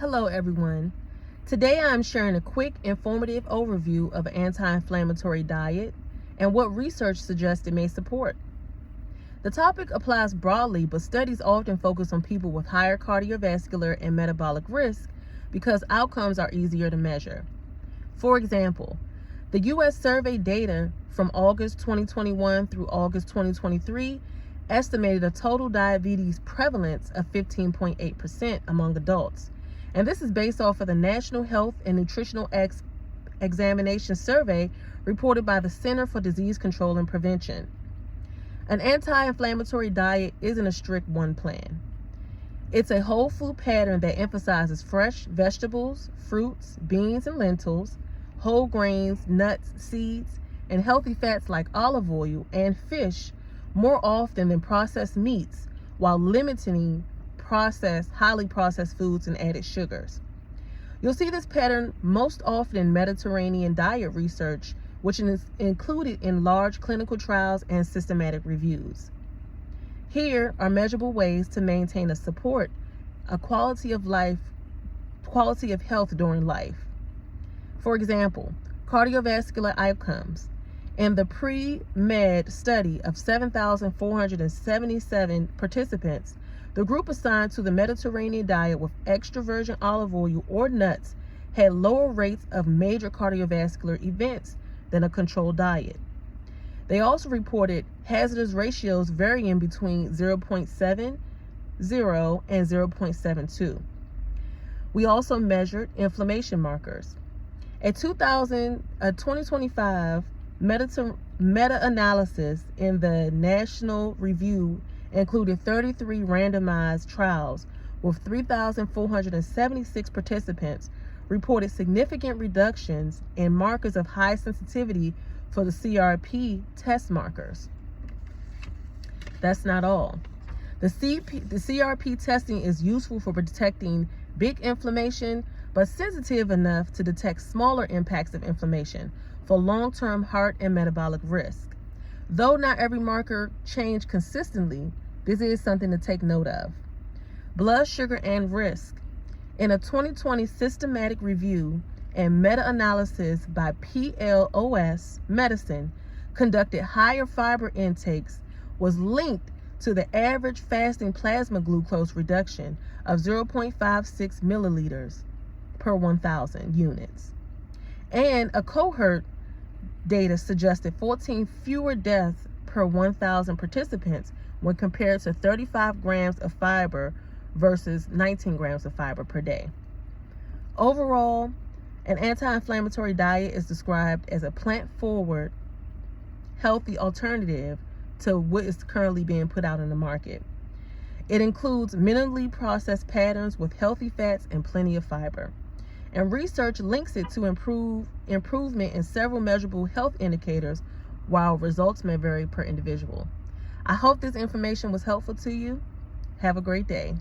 Hello everyone. Today I am sharing a quick, informative overview of an anti-inflammatory diet and what research suggests it may support. The topic applies broadly, but studies often focus on people with higher cardiovascular and metabolic risk because outcomes are easier to measure. For example, the U.S. survey data from August 2021 through August 2023 estimated a total diabetes prevalence of 15.8% among adults. And this is based off of the National Health and Nutritional Examination Survey reported by the Center for Disease Control and Prevention. An anti-inflammatory diet isn't a strict one plan. It's a whole food pattern that emphasizes fresh vegetables, fruits, beans and lentils, whole grains, nuts, seeds, and healthy fats like olive oil and fish more often than processed meats, while limiting highly processed foods and added sugars. You'll see this pattern most often in Mediterranean diet research, which is included in large clinical trials and systematic reviews. Here are measurable ways to maintain a quality of health during life. For example, cardiovascular outcomes. In the pre-med study of 7,477 participants, the group assigned to the Mediterranean diet with extra virgin olive oil or nuts had lower rates of major cardiovascular events than a controlled diet. They also reported hazardous ratios varying between 0.70 and 0.72. We also measured inflammation markers. A 2025 meta-analysis in the National Review included 33 randomized trials with 3,476 participants, reported significant reductions in markers of high sensitivity for the CRP test markers. That's not all. The CRP testing is useful for detecting big inflammation, but sensitive enough to detect smaller impacts of inflammation for long-term heart and metabolic risk. Though not every marker changed consistently, this is something to take note of. Blood sugar and risk. In a 2020 systematic review and meta-analysis by PLOS Medicine, conducted higher fiber intakes was linked to the average fasting plasma glucose reduction of 0.56 milliliters per 1,000 units. And a cohort data suggested 14 fewer deaths per 1,000 participants when compared to 35 grams of fiber versus 19 grams of fiber per day. Overall, an anti-inflammatory diet is described as a plant-forward, healthy alternative to what is currently being put out in the market. It includes minimally processed patterns with healthy fats and plenty of fiber. And research links it to improvement in several measurable health indicators, while results may vary per individual. I hope this information was helpful to you. Have a great day.